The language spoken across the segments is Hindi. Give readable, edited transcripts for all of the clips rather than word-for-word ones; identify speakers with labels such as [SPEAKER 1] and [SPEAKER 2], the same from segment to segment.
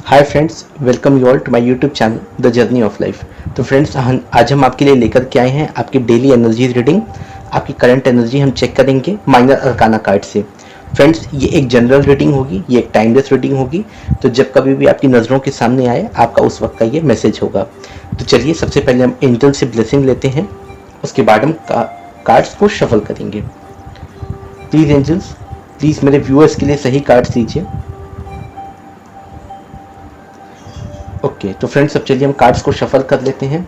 [SPEAKER 1] Hi friends, welcome you all to my YouTube channel the journey of life. तो फ्रेंड्स, आज हम आपके लिए लेकर के आए हैं आपकी डेली एनर्जी रीडिंग। आपकी करंट एनर्जी हम चेक करेंगे माइनर अरकाना कार्ड से। फ्रेंड्स, ये एक जनरल रीडिंग होगी, ये एक टाइमलेस रीडिंग होगी। तो जब कभी भी आपकी नज़रों के सामने आए, आपका उस वक्त का ये मैसेज होगा। तो चलिए, सबसे पहले हम एंजल से ब्लेसिंग लेते हैं, उसके बाद हम कार्ड्स को शफल करेंगे। प्लीज़ एंजल्स, प्लीज़ मेरे व्यूअर्स के लिए सही कार्ड्स दीजिए। ओके, तो फ्रेंड्स, अब चलिए हम कार्ड्स को शफल कर लेते हैं।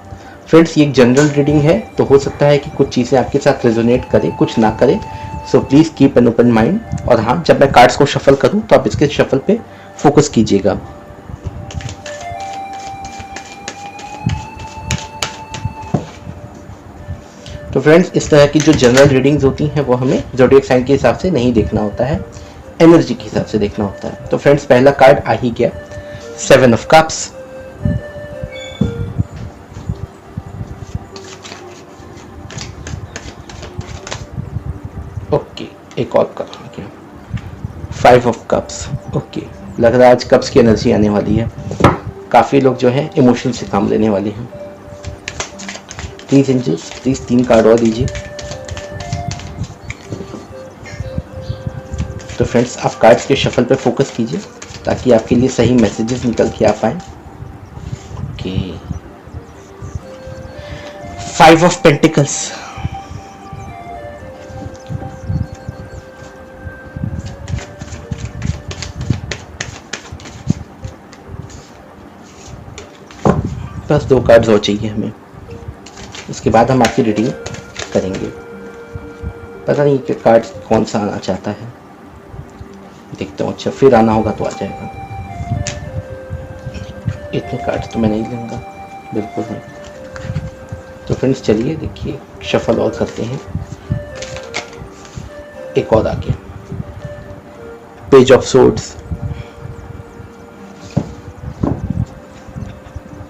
[SPEAKER 1] फ्रेंड्स, ये एक जनरल रीडिंग है, तो हो सकता है कि कुछ चीज़ें आपके साथ रेजोनेट करे, कुछ ना करे। So please keep an open mind. और हाँ, जब मैं कार्ड्स को शफल करूँ तो आप इसके शफल पे फोकस कीजिएगा। तो फ्रेंड्स, इस तरह की जो जनरल रीडिंग्स होती हैं वो हमें ज़ोडिएक साइन के हिसाब से नहीं देखना होता है, एनर्जी के हिसाब से देखना होता है। तो फ्रेंड्स, पहला कार्ड आ ही गया, 7 ऑफ कप्स। ओके, एक और कप आ गया, 5 ऑफ कप्स। ओके, लग रहा है आज कप्स की एनर्जी आने वाली है। काफ़ी लोग जो है इमोशन से काम लेने वाले हैं। प्लीज़ एंजल्स, प्लीज़ 3 कार्ड और दीजिए। तो फ्रेंड्स, आप कार्ड्स के शफल पे फोकस कीजिए ताकि आपके लिए सही मैसेजेस निकल के आ पाए। Okay, 5 of pentacles. बस 2 कार्ड्स और चाहिए हमें, उसके बाद हम आपकी रीडिंग करेंगे। पता नहीं कि कार्ड्स कौन सा आना चाहता है, देखता हूँ। अच्छा, फिर आना होगा तो आ जाएगा। इतने कार्ड्स तो मैं नहीं लूँगा, बिल्कुल नहीं। तो फ्रेंड्स, चलिए देखिए, शफल और करते हैं। एक और आ गया, पेज ऑफ सोर्ड्स।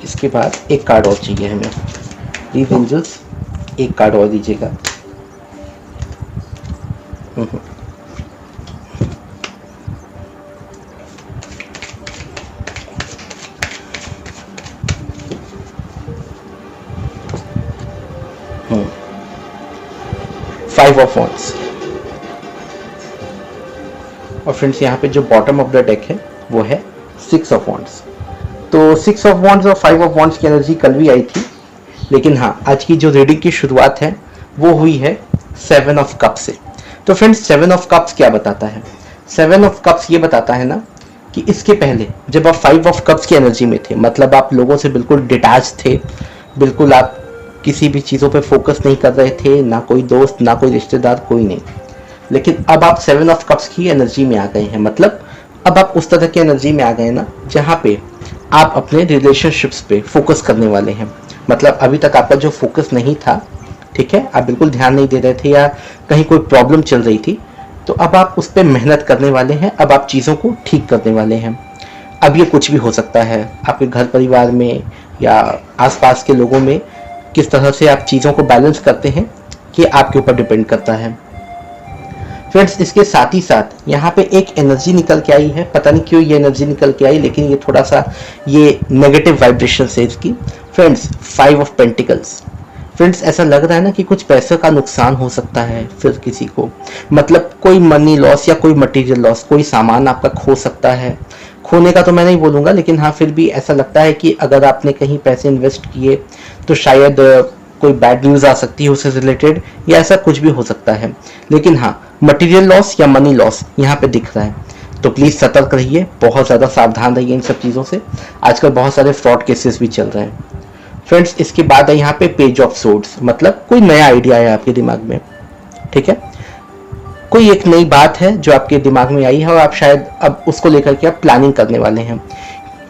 [SPEAKER 1] इसके बाद एक कार्ड और चाहिए हमें। प्लीज एंजल्स, एक कार्ड और दीजिएगा। Five of wands. और फ्रेंड्स, यहाँ पे जो बॉटम ऑफ द डेक है वो है 6 ऑफ वॉन्ड्स। तो 6 ऑफ वॉन्ड्स और 5 ऑफ वॉन्ड्स की एनर्जी कल भी आई थी, लेकिन हाँ, आज की जो रीडिंग की शुरुआत है वो हुई है 7 ऑफ कप्स से। तो फ्रेंड्स, 7 ऑफ कप्स क्या बताता है? 7 ऑफ कप्स ये बताता है ना कि इसके पहले जब आप 5 ऑफ कप्स की एनर्जी में थे, मतलब आप लोगों से बिल्कुल डिटैच थे, बिल्कुल आप किसी भी चीज़ों पे फोकस नहीं कर रहे थे, ना कोई दोस्त, ना कोई रिश्तेदार, कोई नहीं। लेकिन अब आप 7 ऑफ कप्स की एनर्जी में आ गए हैं, मतलब अब आप उस तरह की एनर्जी में आ गए ना जहाँ पे आप अपने रिलेशनशिप्स पे फोकस करने वाले हैं। मतलब अभी तक आपका जो फोकस नहीं था, ठीक है, आप बिल्कुल ध्यान नहीं दे रहे थे या कहीं कोई प्रॉब्लम चल रही थी, तो अब आप उस पर मेहनत करने वाले हैं। अब आप चीज़ों को ठीक करने वाले हैं। अब ये कुछ भी हो सकता है, आपके घर परिवार में या आसपास के लोगों में किस तरह से आप चीज़ों को बैलेंस करते हैं, ये आपके ऊपर डिपेंड करता है। फ्रेंड्स, इसके साथ ही साथ यहाँ पे एक एनर्जी निकल के आई है। पता नहीं क्यों ये एनर्जी निकल के आई, लेकिन ये थोड़ा सा ये नेगेटिव वाइब्रेशन है इसकी। Friends, 5 of pentacles. फ्रेंड्स, ऐसा लग रहा है ना कि कुछ पैसे का नुकसान हो सकता है फिर किसी को, मतलब कोई मनी लॉस या कोई मटेरियल लॉस, कोई सामान आपका खो सकता है। खोने का तो मैं नहीं बोलूँगा, लेकिन हाँ, फिर भी ऐसा लगता है कि अगर आपने कहीं पैसे इन्वेस्ट किए तो शायद कोई बैड न्यूज़ आ सकती है उससे रिलेटेड, या ऐसा कुछ भी हो सकता है। लेकिन हाँ, मटेरियल लॉस या मनी लॉस यहाँ पे दिख रहा है। तो प्लीज़ सतर्क रहिए, बहुत ज़्यादा सावधान रहिए इन सब चीज़ों से। आजकल बहुत सारे फ्रॉड केसेस भी चल रहे हैं। फ्रेंड्स, इसके बाद है यहाँ पे पेज ऑफ सोर्ड्स, मतलब कोई नया आइडिया है आपके दिमाग में, ठीक है, कोई एक नई बात है जो आपके दिमाग में आई है और आप शायद अब उसको लेकर के आप प्लानिंग करने वाले हैं।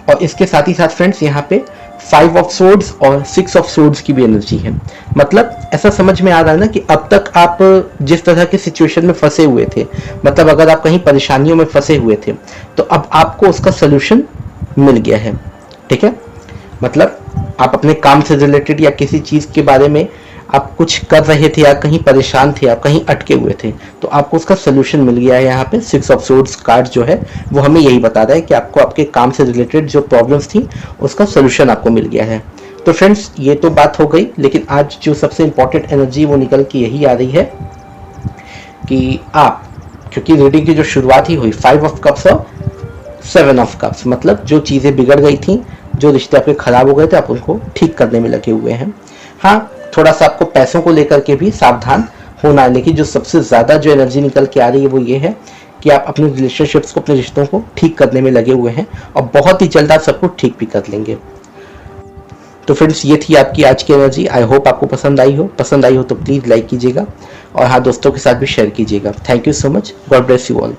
[SPEAKER 1] और इसके साथ ही साथ फ्रेंड्स, यहाँ पे 5 ऑफ सोर्ड्स और 6 ऑफ सोर्ड्स की भी एनर्जी है। मतलब ऐसा समझ में आ रहा है ना कि अब तक आप जिस तरह के सिचुएशन में फंसे हुए थे, मतलब अगर आप कहीं परेशानियों में फंसे हुए थे, तो अब आपको उसका सोल्यूशन मिल गया है, ठीक है। मतलब आप अपने काम से रिलेटेड या किसी चीज़ के बारे में आप कुछ कर रहे थे, आप कहीं परेशान थे, आप कहीं अटके हुए थे, तो आपको उसका सोल्यूशन मिल गया है। यहाँ पे 6 ऑफ सोर्ड्स कार्ड जो है वो हमें यही बता रहा है कि आपको आपके काम से रिलेटेड जो प्रॉब्लम्स थी उसका सोल्यूशन आपको मिल गया है। तो फ्रेंड्स ये तो बात हो गई, लेकिन आज जो सबसे इंपॉर्टेंट एनर्जी वो निकल के यही आ रही है कि आप, क्योंकि रीडिंग की जो शुरुआत ही हुई 5 ऑफ कप्स और 7 ऑफ कप्स, मतलब जो चीज़ें बिगड़ गई थी, जो रिश्ते आपके खराब हो गए थे, आप उनको ठीक करने में लगे हुए हैं। हाँ, थोड़ा सा आपको पैसों को लेकर के भी सावधान होना है, लेकिन जो सबसे ज़्यादा जो एनर्जी निकल के आ रही है वो ये है कि आप अपने रिलेशनशिप्स को, अपने रिश्तों को ठीक करने में लगे हुए हैं और बहुत ही जल्द आप सब कुछ ठीक भी कर लेंगे। तो फ्रेंड्स ये थी आपकी आज की एनर्जी। आई होप आपको पसंद आई हो तो प्लीज़ लाइक कीजिएगा और हाँ, दोस्तों के साथ भी शेयर कीजिएगा। Thank you so much. God bless you all.